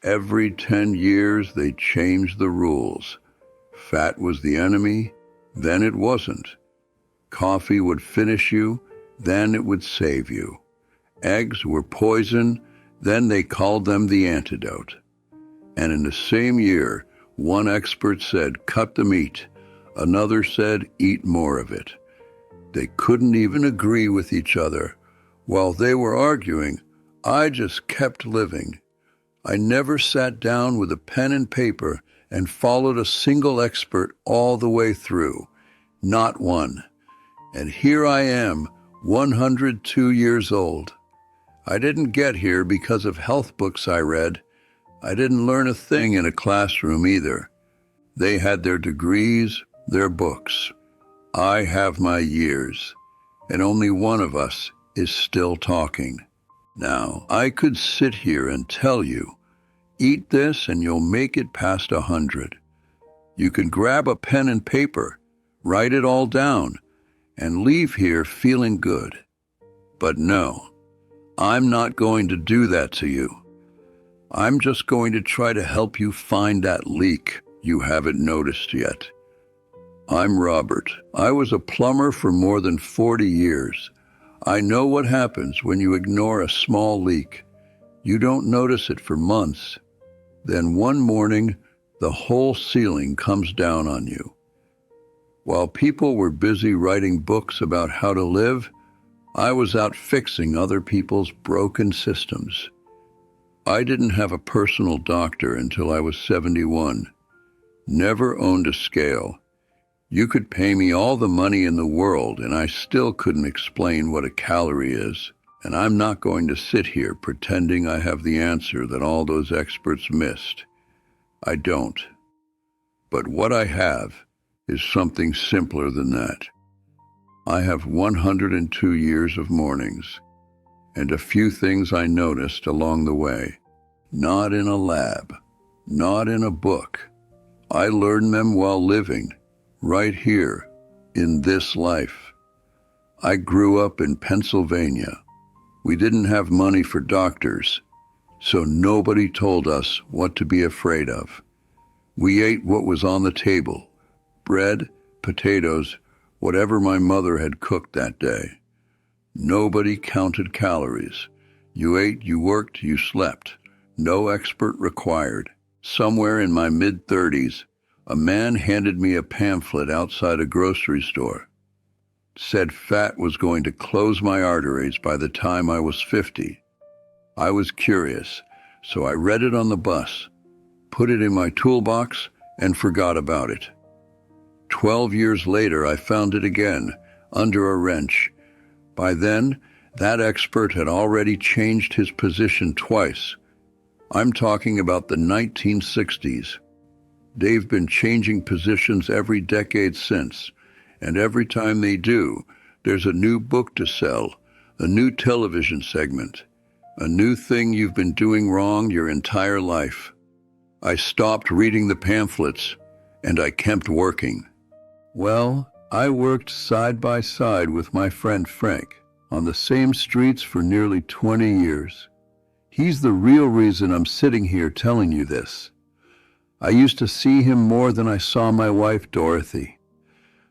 Every 10 years, they changed the rules. Fat was the enemy, then it wasn't. Coffee would finish you, then it would save you. Eggs were poison, then they called them the antidote. And in the same year, one expert said, cut the meat. Another said, eat more of it. They couldn't even agree with each other. While they were arguing, I just kept living. I never sat down with a pen and paper and followed a single expert all the way through. Not one. And here I am, 102 years old. I didn't get here because of health books I read. I didn't learn a thing in a classroom either. They had their degrees, their books. I have my years, and only one of us is still talking. Now, I could sit here and tell you, eat this and you'll make it past 100. You could grab a pen and paper, write it all down, and leave here feeling good. But no, I'm not going to do that to you. I'm just going to try to help you find that leak you haven't noticed yet. I'm Robert. I was a plumber for more than 40 years. I know what happens when you ignore a small leak. You don't notice it for months. Then one morning, the whole ceiling comes down on you. While people were busy writing books about how to live, I was out fixing other people's broken systems. I didn't have a personal doctor until I was 71. Never owned a scale. You could pay me all the money in the world and I still couldn't explain what a calorie is. And I'm not going to sit here pretending I have the answer that all those experts missed. I don't. But what I have is something simpler than that. I have 102 years of mornings, and a few things I noticed along the way. Not in a lab, not in a book. I learned them while living, right here, in this life. I grew up in Pennsylvania. We didn't have money for doctors, so nobody told us what to be afraid of. We ate what was on the table, bread, potatoes, whatever my mother had cooked that day. Nobody counted calories. You ate, you worked, you slept. No expert required. Somewhere in my mid-30s, a man handed me a pamphlet outside a grocery store. Said fat was going to close my arteries by the time I was 50. I was curious, so I read it on the bus, put it in my toolbox, and forgot about it. 12 years later, I found it again, under a wrench. By then, that expert had already changed his position twice. I'm talking about the 1960s. They've been changing positions every decade since, and every time they do, there's a new book to sell, a new television segment, a new thing you've been doing wrong your entire life. I stopped reading the pamphlets, and I kept working. Well, I worked side by side with my friend Frank on the same streets for nearly 20 years. He's the real reason I'm sitting here telling you this. I used to see him more than I saw my wife, Dorothy.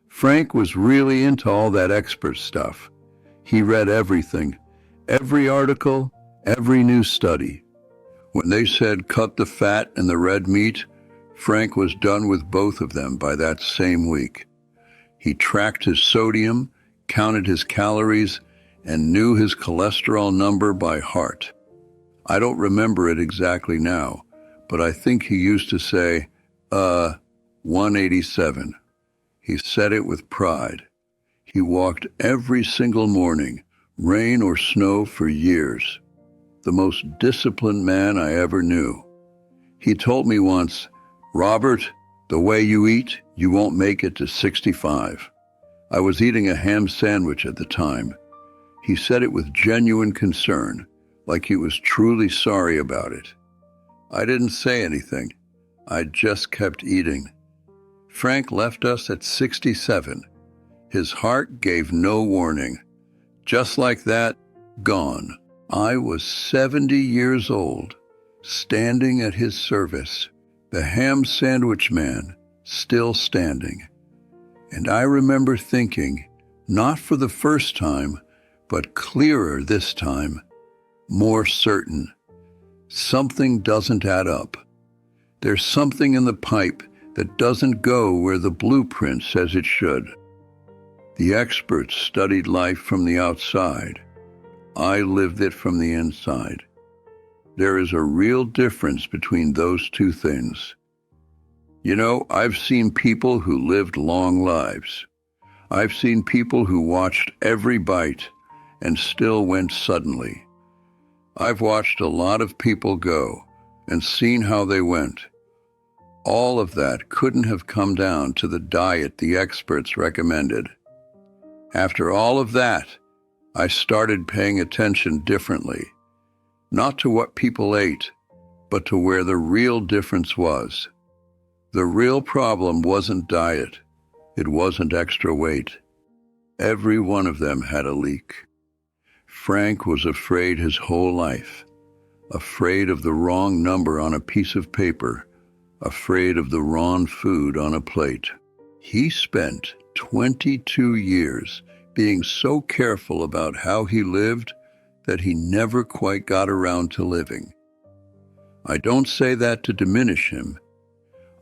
Frank was really into all that expert stuff. He read everything, every article, every new study. When they said cut the fat and the red meat, Frank was done with both of them by that same week. He tracked his sodium, counted his calories, and knew his cholesterol number by heart. I don't remember it exactly now, but I think he used to say, 187. He said it with pride. He walked every single morning, rain or snow, for years. The most disciplined man I ever knew. He told me once, Robert, the way you eat, you won't make it to 65. I was eating a ham sandwich at the time. He said it with genuine concern, like he was truly sorry about it. I didn't say anything. I just kept eating. Frank left us at 67. His heart gave no warning. Just like that, gone. I was 70 years old. standing at his service, the ham sandwich man still standing. And I remember thinking, not for the first time, but clearer this time, more certain, something doesn't add up. There's something in the pipe that doesn't go where the blueprint says it should. The experts studied life from the outside. I lived it from the inside. There is a real difference between those two things. You know, I've seen people who lived long lives. I've seen people who watched every bite and still went suddenly. I've watched a lot of people go and seen how they went. All of that couldn't have come down to the diet the experts recommended. After all of that, I started paying attention differently, not to what people ate, but to where the real difference was. The real problem wasn't diet. It wasn't extra weight. Every one of them had a leak. Frank was afraid his whole life, afraid of the wrong number on a piece of paper, afraid of the wrong food on a plate. He spent 22 years being so careful about how he lived that he never quite got around to living. I don't say that to diminish him.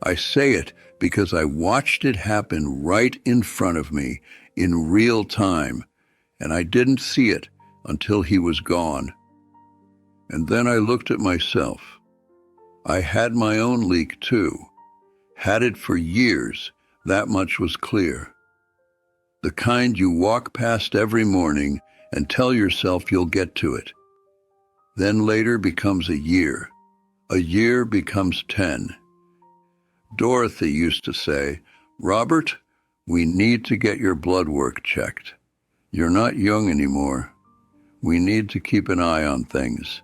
I say it because I watched it happen right in front of me in real time, and I didn't see it until he was gone. And then I looked at myself. I had my own leak too. Had it for years, that much was clear. The kind you walk past every morning and tell yourself you'll get to it. Then later becomes a year. A year becomes 10. Dorothy used to say, "Robert, we need to get your blood work checked. You're not young anymore. We need to keep an eye on things."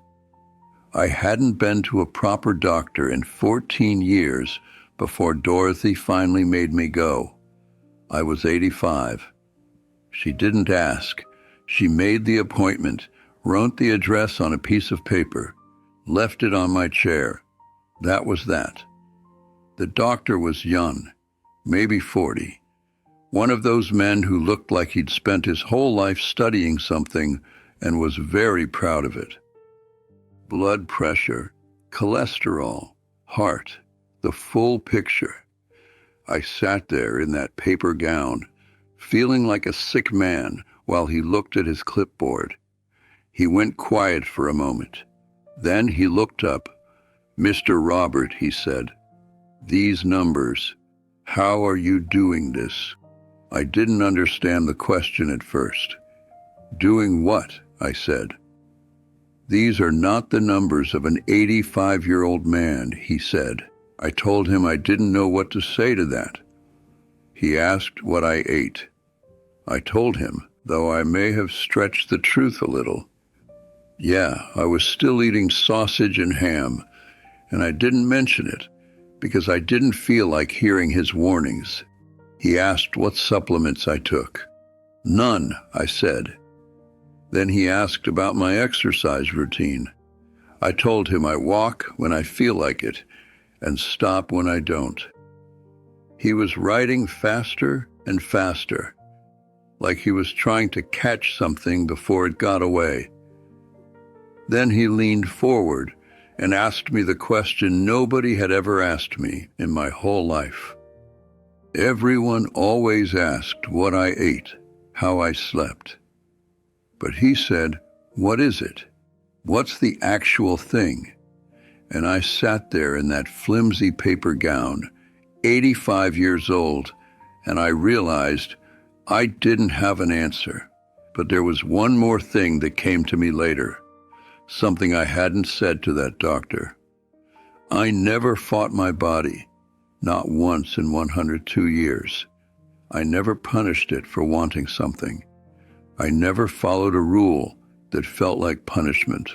I hadn't been to a proper doctor in 14 years before Dorothy finally made me go. I was 85. She didn't ask. She made the appointment, wrote the address on a piece of paper, left it on my chair. That was that. The doctor was young, maybe 40. One of those men who looked like he'd spent his whole life studying something and was very proud of it. Blood pressure, cholesterol, heart, the full picture. I sat there in that paper gown, feeling like a sick man while he looked at his clipboard. He went quiet for a moment. Then he looked up. "Mr. Robert," he said, "these numbers, how are you doing this?" I didn't understand the question at first. "Doing what?" I said. "These are not the numbers of an 85-year-old man," he said. I told him I didn't know what to say to that. He asked what I ate. I told him, though I may have stretched the truth a little. Yeah, I was still eating sausage and ham, and I didn't mention it because I didn't feel like hearing his warnings. He asked what supplements I took. "None," I said. Then he asked about my exercise routine. I told him I walk when I feel like it and stop when I don't. He was writing faster and faster, like he was trying to catch something before it got away. Then he leaned forward and asked me the question nobody had ever asked me in my whole life. Everyone always asked what I ate, how I slept. But he said, "What is it? What's the actual thing?" And I sat there in that flimsy paper gown, 85 years old, and I realized I didn't have an answer. But there was one more thing that came to me later, something I hadn't said to that doctor. I never fought my body, not once in 102 years. I never punished it for wanting something. I never followed a rule that felt like punishment.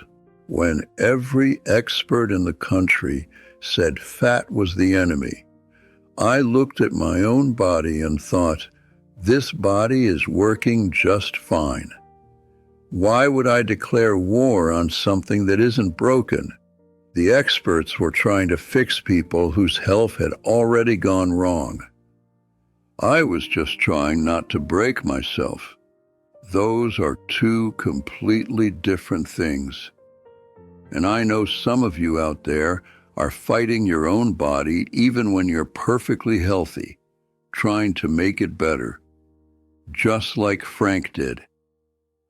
When every expert in the country said fat was the enemy, I looked at my own body and thought, this body is working just fine. Why would I declare war on something that isn't broken? The experts were trying to fix people whose health had already gone wrong. I was just trying not to break myself. Those are two completely different things. And I know some of you out there are fighting your own body even when you're perfectly healthy, trying to make it better, just like Frank did.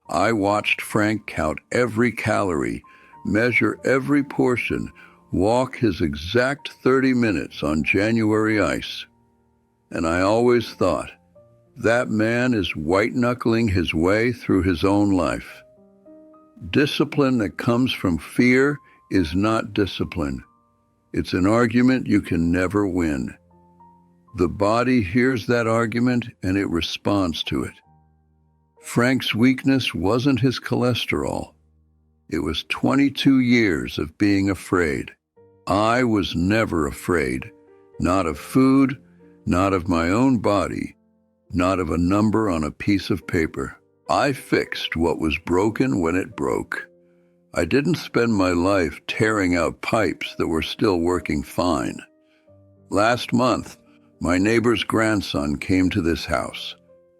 I watched Frank count every calorie, measure every portion, walk his exact 30 minutes on January ice. And I always thought, that man is white-knuckling his way through his own life. Discipline that comes from fear is not discipline. It's an argument you can never win. The body hears that argument and it responds to it. Frank's weakness wasn't his cholesterol. It was 22 years of being afraid. I was never afraid, not of food, not of my own body, not of a number on a piece of paper. I fixed what was broken when it broke. I didn't spend my life tearing out pipes that were still working fine. Last month, my neighbor's grandson came to this house,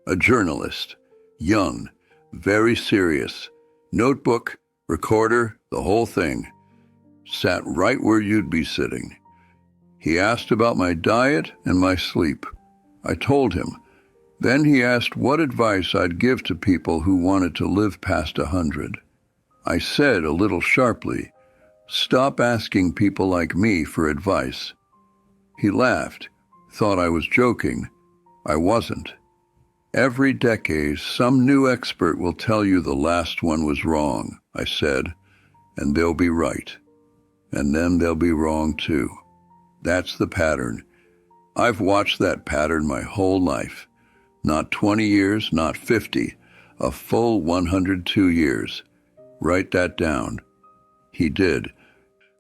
a journalist, young, very serious, notebook, recorder, the whole thing. Sat right where you'd be sitting. He asked about my diet and my sleep. I told him. Then he asked what advice I'd give to people who wanted to live past 100. I said a little sharply, stop asking people like me for advice. He laughed, thought I was joking. I wasn't. Every decade, some new expert will tell you the last one was wrong, I said, and they'll be right. And then they'll be wrong too. That's the pattern. I've watched that pattern my whole life. Not 20 years, not 50, a full 102 years. Write that down. He did,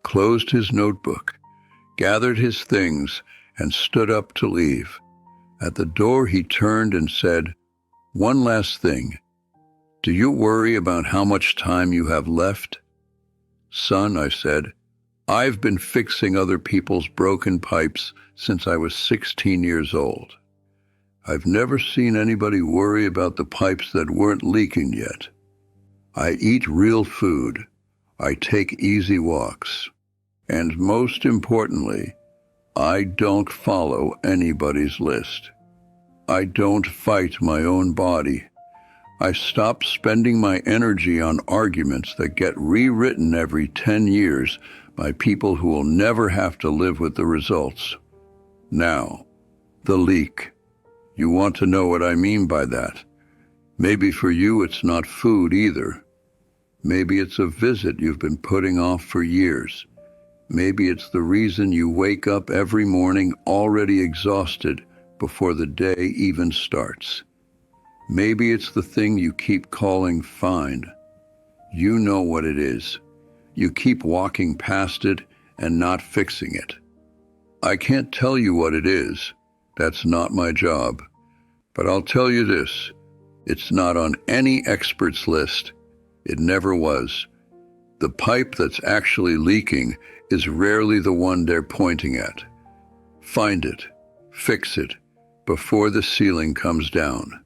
closed his notebook, gathered his things, and stood up to leave. At the door he turned and said, one last thing. Do you worry about how much time you have left? Son, I said, I've been fixing other people's broken pipes since I was 16 years old. I've never seen anybody worry about the pipes that weren't leaking yet. I eat real food. I take easy walks. And most importantly, I don't follow anybody's list. I don't fight my own body. I stopped spending my energy on arguments that get rewritten every 10 years by people who will never have to live with the results. Now, the leak. You want to know what I mean by that? Maybe for you it's not food either. Maybe it's a visit you've been putting off for years. Maybe it's the reason you wake up every morning already exhausted before the day even starts. Maybe it's the thing you keep calling fine. You know what it is. You keep walking past it and not fixing it. I can't tell you what it is. That's not my job. But I'll tell you this. It's not on any expert's list. It never was. The pipe that's actually leaking is rarely the one they're pointing at. Find it. Fix it before the ceiling comes down.